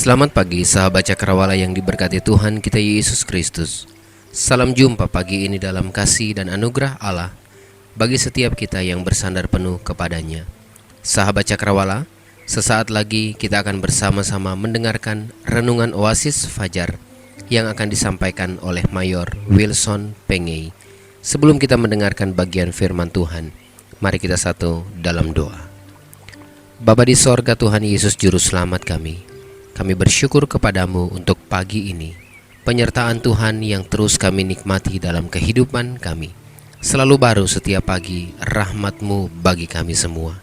Selamat pagi sahabat Cakrawala yang diberkati Tuhan kita Yesus Kristus. Salam jumpa pagi ini dalam kasih dan anugerah Allah bagi setiap kita yang bersandar penuh kepadanya. Sahabat Cakrawala, sesaat lagi kita akan bersama-sama mendengarkan renungan Oasis Fajar yang akan disampaikan oleh Mayor Wilson Pengey. Sebelum kita mendengarkan bagian firman Tuhan, mari kita satu dalam doa. Bapa di sorga, Tuhan Yesus Juru Selamat kami bersyukur kepadamu untuk pagi ini, penyertaan Tuhan yang terus kami nikmati dalam kehidupan kami. Selalu baru setiap pagi rahmat-Mu bagi kami semua.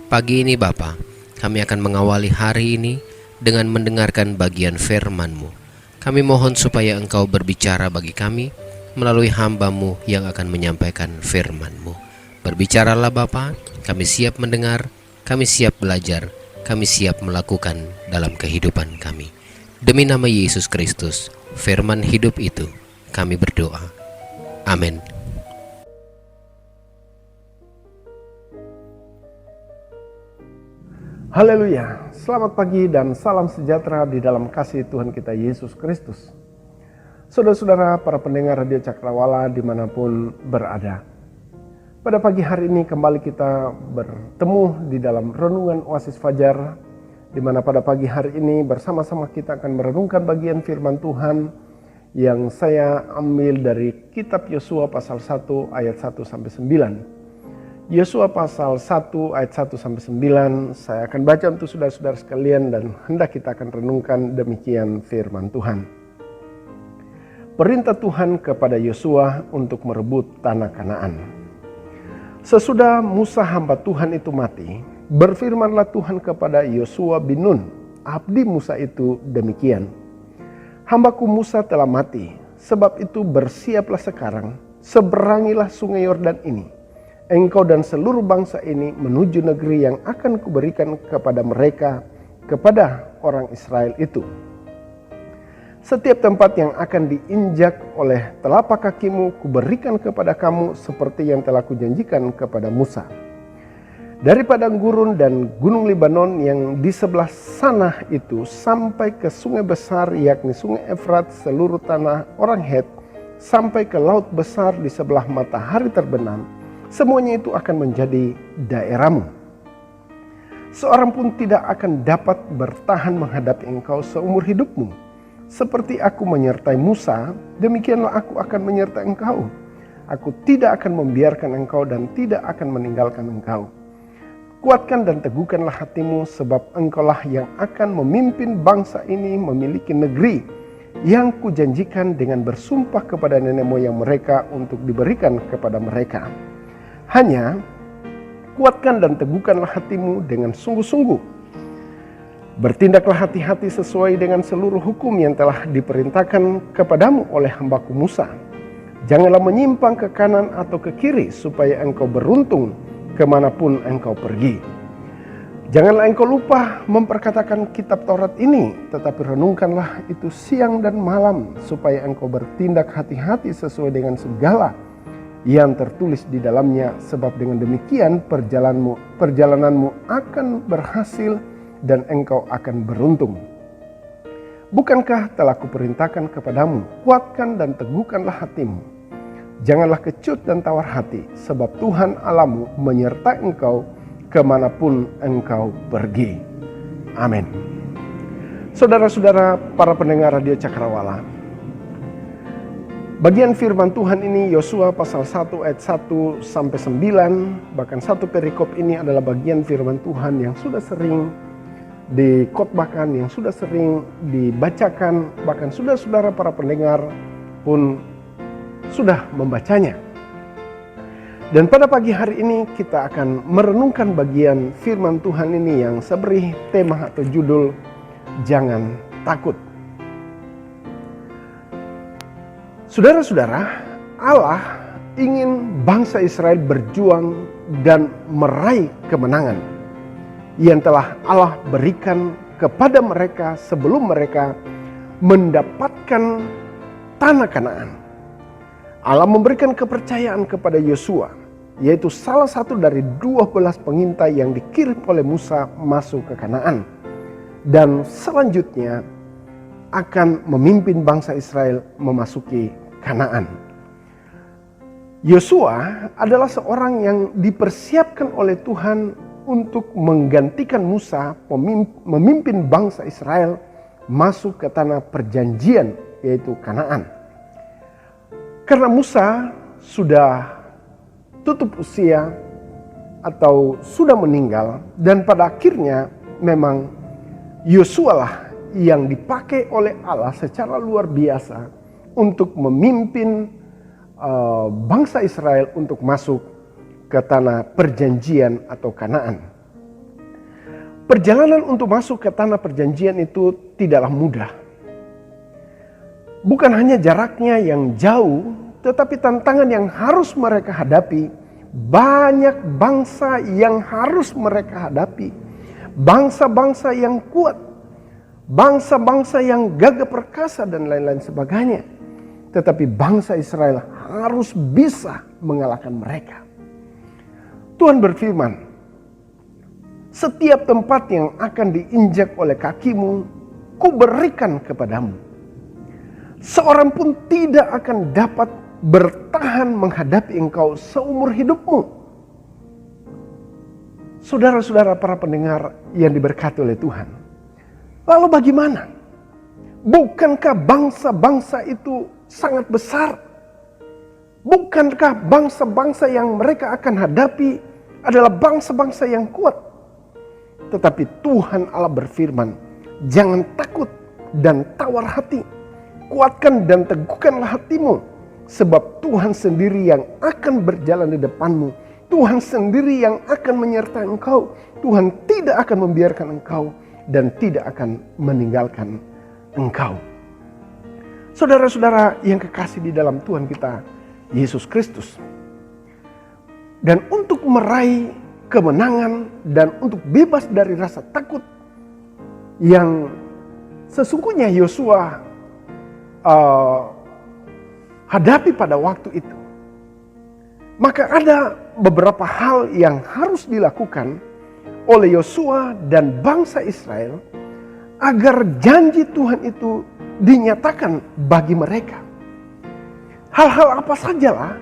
Pagi ini Bapa, kami akan mengawali hari ini dengan mendengarkan bagian firman-Mu. Kami mohon supaya Engkau berbicara bagi kami melalui hamba-Mu yang akan menyampaikan firman-Mu. Berbicaralah Bapa, kami siap mendengar, kami siap belajar, kami siap melakukan dalam kehidupan kami. Demi nama Yesus Kristus, firman hidup itu, kami berdoa. Amin. Haleluya, selamat pagi dan salam sejahtera di dalam kasih Tuhan kita Yesus Kristus. Saudara-saudara para pendengar Radio Cakrawala dimanapun berada. Pada pagi hari ini kembali kita bertemu di dalam renungan Oasis Fajar, di mana pada pagi hari ini bersama-sama kita akan merenungkan bagian firman Tuhan yang saya ambil dari kitab Yosua pasal 1 ayat 1 sampai 9. Yosua pasal 1 ayat 1 sampai 9 saya akan baca untuk saudara-saudara sekalian dan hendak kita akan renungkan demikian firman Tuhan. Perintah Tuhan kepada Yosua untuk merebut tanah Kanaan. Sesudah Musa hamba Tuhan itu mati, berfirmanlah Tuhan kepada Yosua bin Nun, abdi Musa itu demikian. Hambaku Musa telah mati, sebab itu bersiaplah sekarang, seberangilah sungai Yordan ini. Engkau dan seluruh bangsa ini menuju negeri yang akan kuberikan kepada mereka, kepada orang Israel itu. Setiap tempat yang akan diinjak oleh telapak kakimu kuberikan kepada kamu seperti yang telah kujanjikan kepada Musa. Dari padang gurun dan gunung Libanon yang di sebelah sana itu sampai ke sungai besar yakni sungai Efrat seluruh tanah orang Het sampai ke laut besar di sebelah matahari terbenam, semuanya itu akan menjadi daerahmu. Seorang pun tidak akan dapat bertahan menghadapi engkau seumur hidupmu. Seperti aku menyertai Musa, demikianlah aku akan menyertai engkau. Aku tidak akan membiarkan engkau dan tidak akan meninggalkan engkau. Kuatkan dan teguhkanlah hatimu, sebab engkaulah yang akan memimpin bangsa ini memiliki negeri yang kujanjikan dengan bersumpah kepada nenek moyang mereka untuk diberikan kepada mereka. Hanya kuatkan dan teguhkanlah hatimu dengan sungguh-sungguh. Bertindaklah hati-hati sesuai dengan seluruh hukum yang telah diperintahkan kepadamu oleh hambaku Musa. Janganlah menyimpang ke kanan atau ke kiri supaya engkau beruntung kemanapun engkau pergi. Janganlah engkau lupa memperkatakan kitab Taurat ini, tetapi renungkanlah itu siang dan malam supaya engkau bertindak hati-hati sesuai dengan segala yang tertulis di dalamnya, sebab dengan demikian perjalananmu akan berhasil dan engkau akan beruntung. Bukankah telah kuperintahkan kepadamu, kuatkan dan teguhkanlah hatimu. Janganlah kecut dan tawar hati, sebab Tuhan Allahmu menyertai engkau kemanapun engkau pergi. Amin. Saudara-saudara para pendengar Radio Cakrawala, bagian firman Tuhan ini Yosua pasal 1 ayat 1 sampai 9, bahkan satu perikop ini adalah bagian firman Tuhan yang sudah sering dikhotbahkan, yang sudah sering dibacakan, bahkan saudara-saudara para pendengar pun sudah membacanya. Dan pada pagi hari ini kita akan merenungkan bagian firman Tuhan ini yang saya beri tema atau judul Jangan Takut. Saudara-saudara, Allah ingin bangsa Israel berjuang dan meraih kemenangan yang telah Allah berikan kepada mereka sebelum mereka mendapatkan tanah Kanaan. Allah memberikan kepercayaan kepada Yosua, yaitu salah satu dari 12 pengintai yang dikirim oleh Musa masuk ke Kanaan. dan selanjutnya akan memimpin bangsa Israel memasuki Kanaan. Yosua adalah seorang yang dipersiapkan oleh Tuhan untuk menggantikan Musa memimpin bangsa Israel masuk ke tanah perjanjian, yaitu Kanaan. Karena Musa sudah tutup usia atau sudah meninggal, dan pada akhirnya memang Yosua lah yang dipakai oleh Allah secara luar biasa untuk memimpin bangsa Israel untuk masuk ke tanah perjanjian atau Kanaan. Perjalanan untuk masuk ke tanah perjanjian itu tidaklah mudah. Bukan hanya jaraknya yang jauh, tetapi tantangan yang harus mereka hadapi. Banyak bangsa yang harus mereka hadapi. Bangsa-bangsa yang kuat, bangsa-bangsa yang gagah perkasa dan lain-lain sebagainya. Tetapi bangsa Israel harus bisa mengalahkan mereka. Tuhan berfirman, setiap tempat yang akan diinjak oleh kakimu, kuberikan kepadamu. Seorang pun tidak akan dapat bertahan menghadapi engkau seumur hidupmu. Saudara-saudara para pendengar yang diberkati oleh Tuhan. Lalu bagaimana? Bukankah bangsa-bangsa itu sangat besar? Bukankah bangsa-bangsa yang mereka akan hadapi adalah bangsa-bangsa yang kuat? Tetapi Tuhan Allah berfirman, jangan takut dan tawar hati. Kuatkan dan teguhkanlah hatimu. Sebab Tuhan sendiri yang akan berjalan di depanmu. Tuhan sendiri yang akan menyertai engkau. Tuhan tidak akan membiarkan engkau dan tidak akan meninggalkan engkau. Saudara-saudara yang kekasih di dalam Tuhan kita Yesus Kristus. Dan untuk meraih kemenangan dan untuk bebas dari rasa takut yang sesungguhnya Yosua hadapi pada waktu itu, maka ada beberapa hal yang harus dilakukan oleh Yosua dan bangsa Israel agar janji Tuhan itu dinyatakan bagi mereka. Hal-hal apa sajalah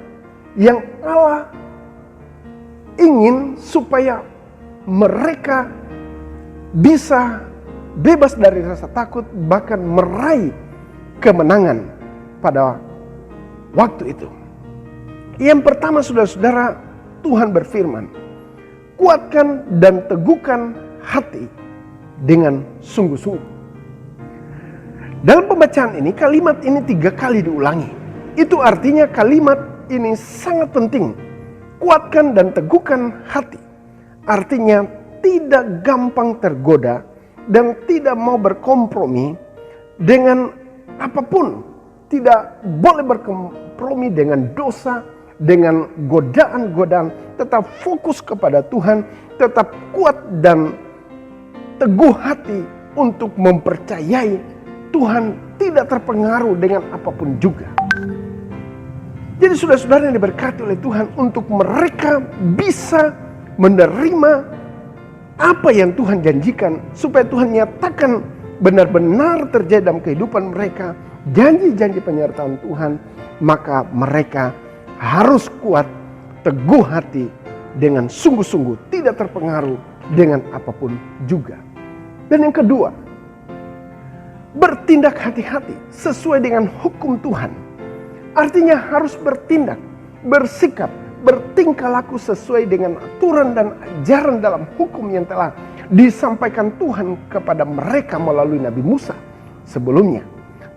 yang Allah ingin supaya mereka bisa bebas dari rasa takut, bahkan meraih kemenangan pada waktu itu. Yang pertama, saudara-saudara, Tuhan berfirman, kuatkan dan teguhkan hati dengan sungguh-sungguh. Dalam pembacaan ini, kalimat ini 3 kali diulangi. Itu artinya kalimat ini sangat penting. Kuatkan dan teguhkan hati. Artinya tidak gampang tergoda dan tidak mau berkompromi dengan apapun. Tidak boleh berkompromi dengan dosa, dengan godaan-godaan. Tetap fokus kepada Tuhan, tetap kuat dan teguh hati untuk mempercayai Tuhan tidak terpengaruh dengan apapun juga. Jadi saudara-saudara yang diberkati oleh Tuhan, untuk mereka bisa menerima apa yang Tuhan janjikan, supaya Tuhan nyatakan benar-benar terjadi dalam kehidupan mereka, janji-janji penyertaan Tuhan, maka mereka harus kuat, teguh hati dengan sungguh-sungguh, tidak terpengaruh dengan apapun juga. Dan yang kedua, bertindak hati-hati sesuai dengan hukum Tuhan. Artinya harus bertindak, bersikap, bertingkah laku sesuai dengan aturan dan ajaran dalam hukum yang telah disampaikan Tuhan kepada mereka melalui Nabi Musa sebelumnya.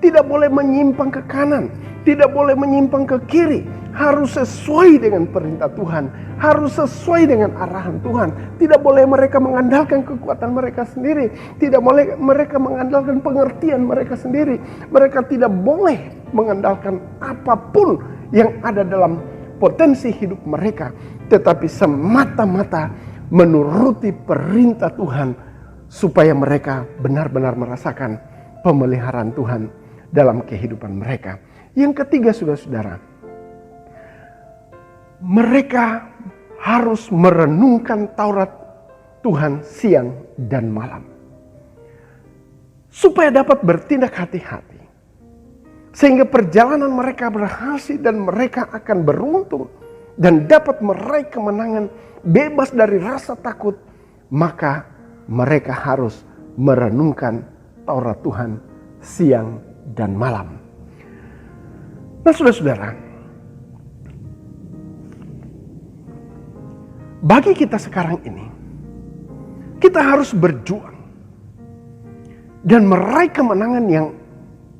Tidak boleh menyimpang ke kanan, tidak boleh menyimpang ke kiri. Harus sesuai dengan perintah Tuhan, harus sesuai dengan arahan Tuhan. Tidak boleh mereka mengandalkan kekuatan mereka sendiri, tidak boleh mereka mengandalkan pengertian mereka sendiri. Mereka tidak boleh mengandalkan apapun yang ada dalam potensi hidup mereka, tetapi semata-mata menuruti perintah Tuhan supaya mereka benar-benar merasakan pemeliharaan Tuhan dalam kehidupan mereka. Yang ketiga, saudara-saudara, mereka harus merenungkan Taurat Tuhan siang dan malam. supaya dapat bertindak hati-hati. Sehingga perjalanan mereka berhasil dan mereka akan beruntung dan dapat meraih kemenangan bebas dari rasa takut. Maka mereka harus merenungkan Taurat Tuhan siang dan malam. Nah saudara-saudara, bagi kita sekarang ini, kita harus berjuang dan meraih kemenangan yang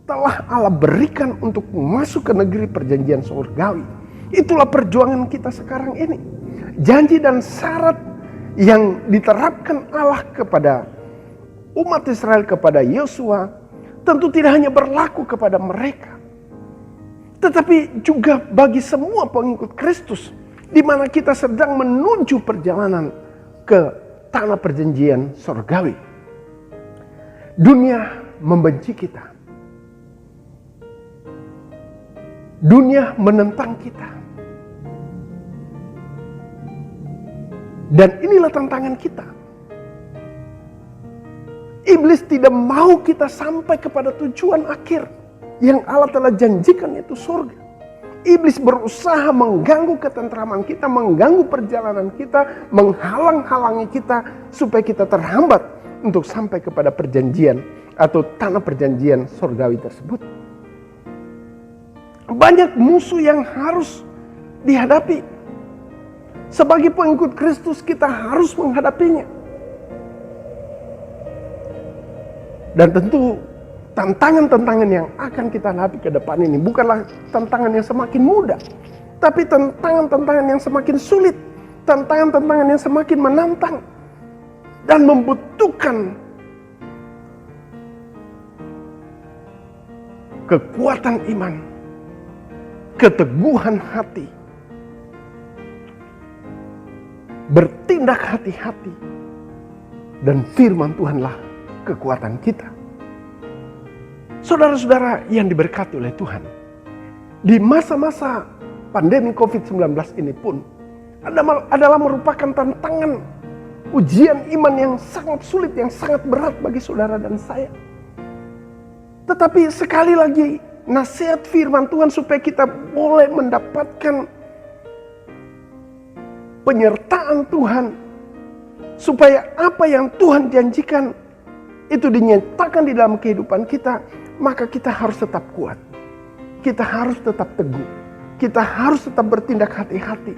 telah Allah berikan untuk masuk ke negeri perjanjian surgawi. Itulah perjuangan kita sekarang ini. Janji dan syarat yang diterapkan Allah kepada umat Israel, kepada Yosua, tentu tidak hanya berlaku kepada mereka, tetapi juga bagi semua pengikut Kristus, di mana kita sedang menuju perjalanan ke tanah perjanjian surgawi. Dunia membenci kita. Dunia menentang kita. Dan inilah tantangan kita. Iblis tidak mau kita sampai kepada tujuan akhir yang Allah telah janjikan, yaitu surga. Iblis berusaha mengganggu ketentraman kita, mengganggu perjalanan kita, menghalang-halangi kita supaya kita terhambat untuk sampai kepada perjanjian atau tanah perjanjian surgawi tersebut. Banyak musuh yang harus dihadapi. Sebagai pengikut Kristus kita harus menghadapinya. Dan tentu tantangan-tantangan yang akan kita hadapi ke depan ini bukanlah tantangan yang semakin mudah, tapi tantangan-tantangan yang semakin sulit, tantangan-tantangan yang semakin menantang dan membutuhkan kekuatan iman, keteguhan hati, bertindak hati-hati, dan firman Tuhanlah kekuatan kita. Saudara-saudara yang diberkati oleh Tuhan, di masa-masa pandemi COVID-19 ini pun adalah merupakan tantangan ujian iman yang sangat sulit, yang sangat berat bagi saudara dan saya. Tetapi sekali lagi nasihat firman Tuhan supaya kita boleh mendapatkan penyertaan Tuhan, supaya apa yang Tuhan janjikan itu dinyatakan di dalam kehidupan kita, maka kita harus tetap kuat. Kita harus tetap teguh. Kita harus tetap bertindak hati-hati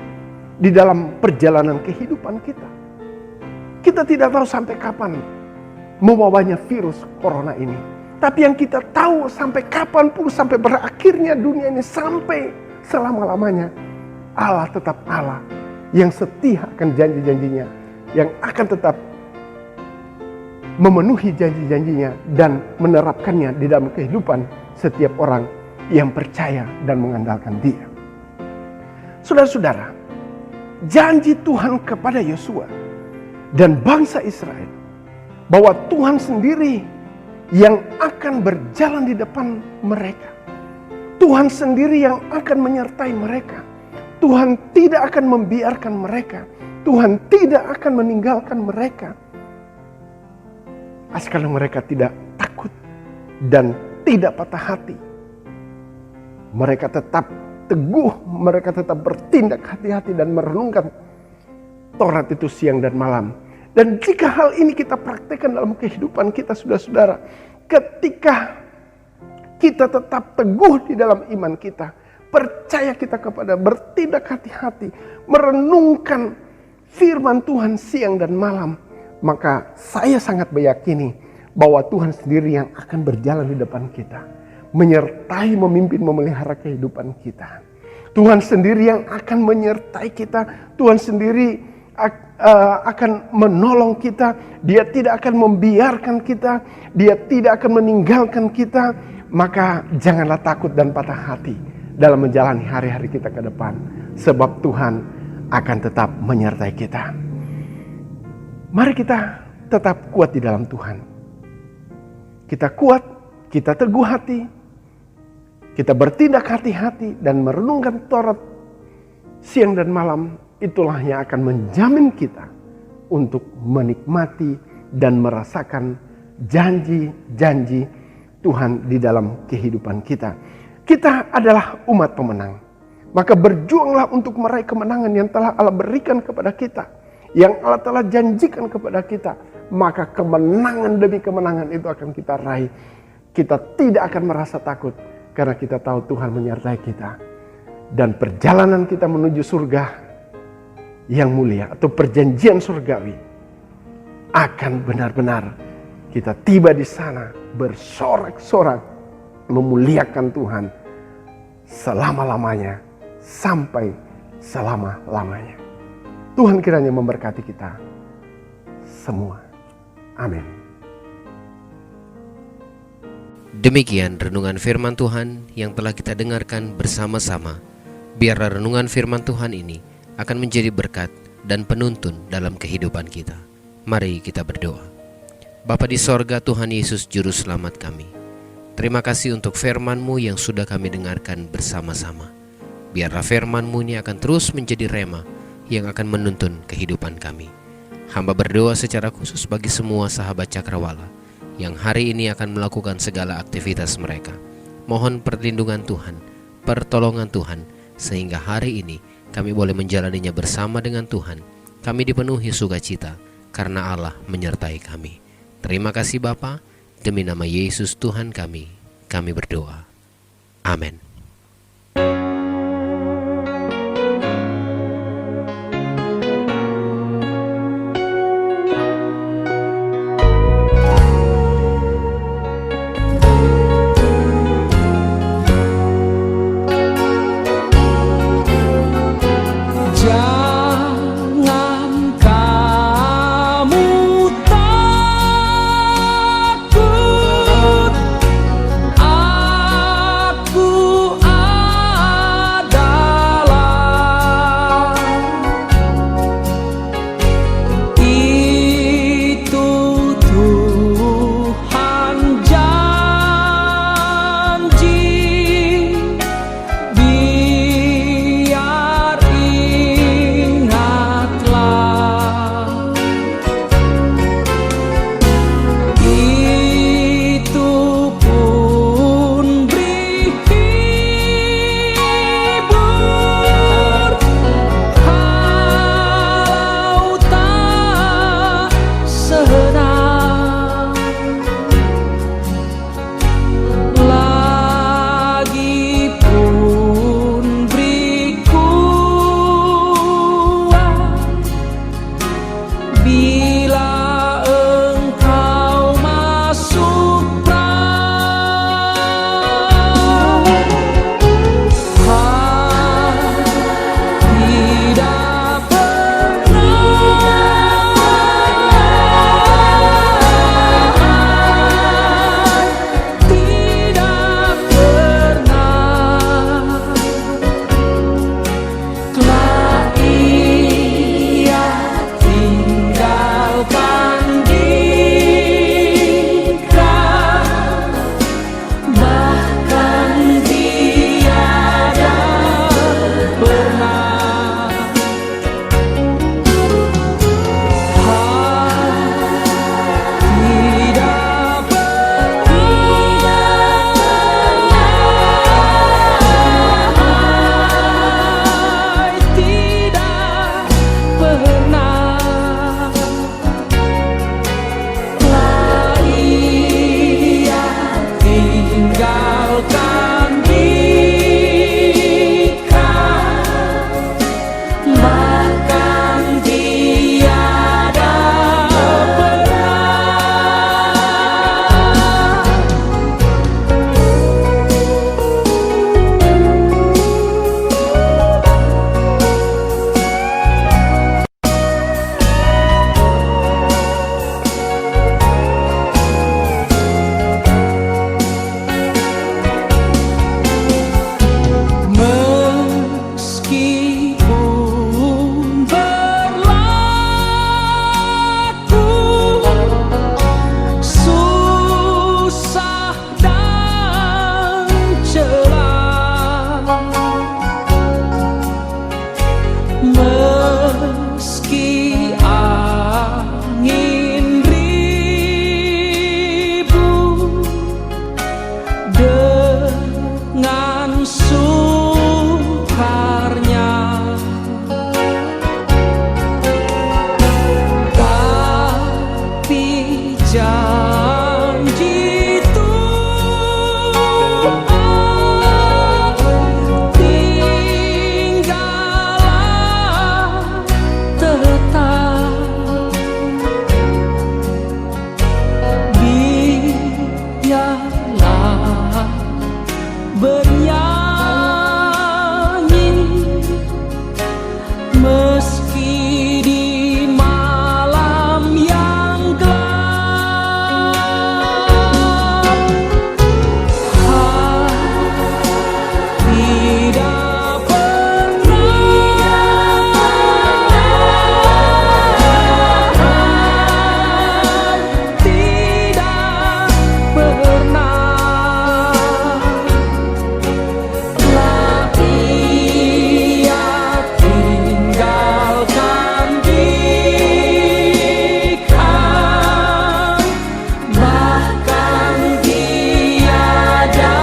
di dalam perjalanan kehidupan kita. Kita tidak tahu sampai kapan mewabahnya virus corona ini. Tapi yang kita tahu sampai kapanpun, sampai berakhirnya dunia ini, sampai selama-lamanya, Allah tetap Allah yang setia akan janji-janjinya, yang akan tetap memenuhi janji-janjinya dan menerapkannya di dalam kehidupan setiap orang yang percaya dan mengandalkan Dia. Saudara-saudara, janji Tuhan kepada Yosua dan bangsa Israel bahwa Tuhan sendiri yang akan berjalan di depan mereka. Tuhan sendiri yang akan menyertai mereka. Tuhan tidak akan membiarkan mereka. Tuhan tidak akan meninggalkan mereka. Asalkan mereka tidak takut dan tidak patah hati. Mereka tetap teguh, mereka tetap bertindak hati-hati dan merenungkan Taurat itu siang dan malam. Dan jika hal ini kita praktekkan dalam kehidupan kita, saudara-saudara, ketika kita tetap teguh di dalam iman kita, percaya kita kepada, bertindak hati-hati, merenungkan firman Tuhan siang dan malam, maka saya sangat meyakini bahwa Tuhan sendiri yang akan berjalan di depan kita, menyertai, memimpin, memelihara kehidupan kita. Tuhan sendiri yang akan menyertai kita. Tuhan sendiri akan menolong kita. Dia tidak akan membiarkan kita. Dia tidak akan meninggalkan kita. Maka janganlah takut dan patah hati dalam menjalani hari-hari kita ke depan. Sebab Tuhan akan tetap menyertai kita. Mari kita tetap kuat di dalam Tuhan. Kita kuat, kita teguh hati, kita bertindak hati-hati dan merenungkan Taurat siang dan malam. Itulah yang akan menjamin kita untuk menikmati dan merasakan janji-janji Tuhan di dalam kehidupan kita. Kita adalah umat pemenang. Maka berjuanglah untuk meraih kemenangan yang telah Allah berikan kepada kita, yang Allah telah janjikan kepada kita. Maka kemenangan demi kemenangan itu akan kita raih. Kita tidak akan merasa takut karena kita tahu Tuhan menyertai kita. Dan perjalanan kita menuju surga yang mulia atau perjanjian surgawi akan benar-benar kita tiba di sana bersorak-sorak memuliakan Tuhan selama-lamanya sampai selama-lamanya. Tuhan kiranya memberkati kita semua. Amin. Demikian renungan firman Tuhan yang telah kita dengarkan bersama-sama. Biarlah renungan firman Tuhan ini akan menjadi berkat dan penuntun dalam kehidupan kita. Mari kita berdoa. Bapa di sorga, Tuhan Yesus Juru Selamat kami, terima kasih untuk firman-Mu yang sudah kami dengarkan bersama-sama. Biarlah firman-Mu ini akan terus menjadi rema yang akan menuntun kehidupan kami. Hamba berdoa secara khusus bagi semua sahabat Cakrawala yang hari ini akan melakukan segala aktivitas mereka. Mohon perlindungan Tuhan, pertolongan Tuhan, sehingga hari ini kami boleh menjalaninya bersama dengan Tuhan. Kami dipenuhi sukacita karena Allah menyertai kami. Terima kasih Bapa, demi nama Yesus Tuhan kami berdoa. Amin. Aku janji Tuhan tinggallah tetap. Biarlah bernyanyi meski di malam yang gelap. Tidak pernah telah ia tinggalkan dikan, bahkan tiada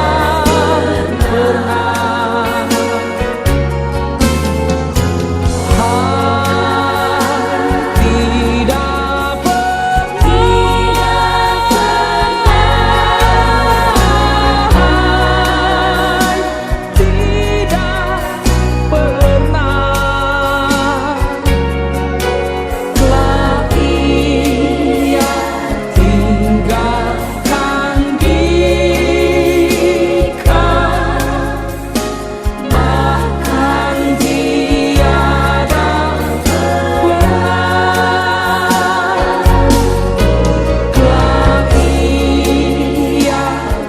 pernah. Tidak pernah telah ia tinggalkan dikan, bahkan tiada telah ia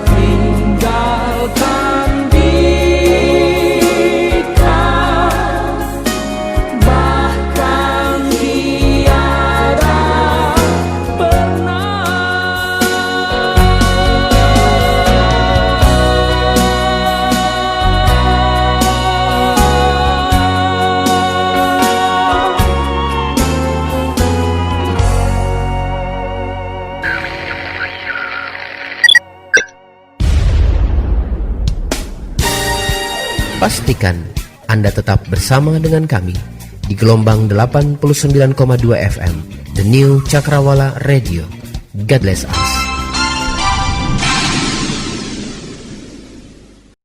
tinggalkan dikan, bahkan tiada pernah. Pastikan Anda tetap bersama dengan kami di gelombang 89,2 FM, The New Cakrawala Radio. God bless us.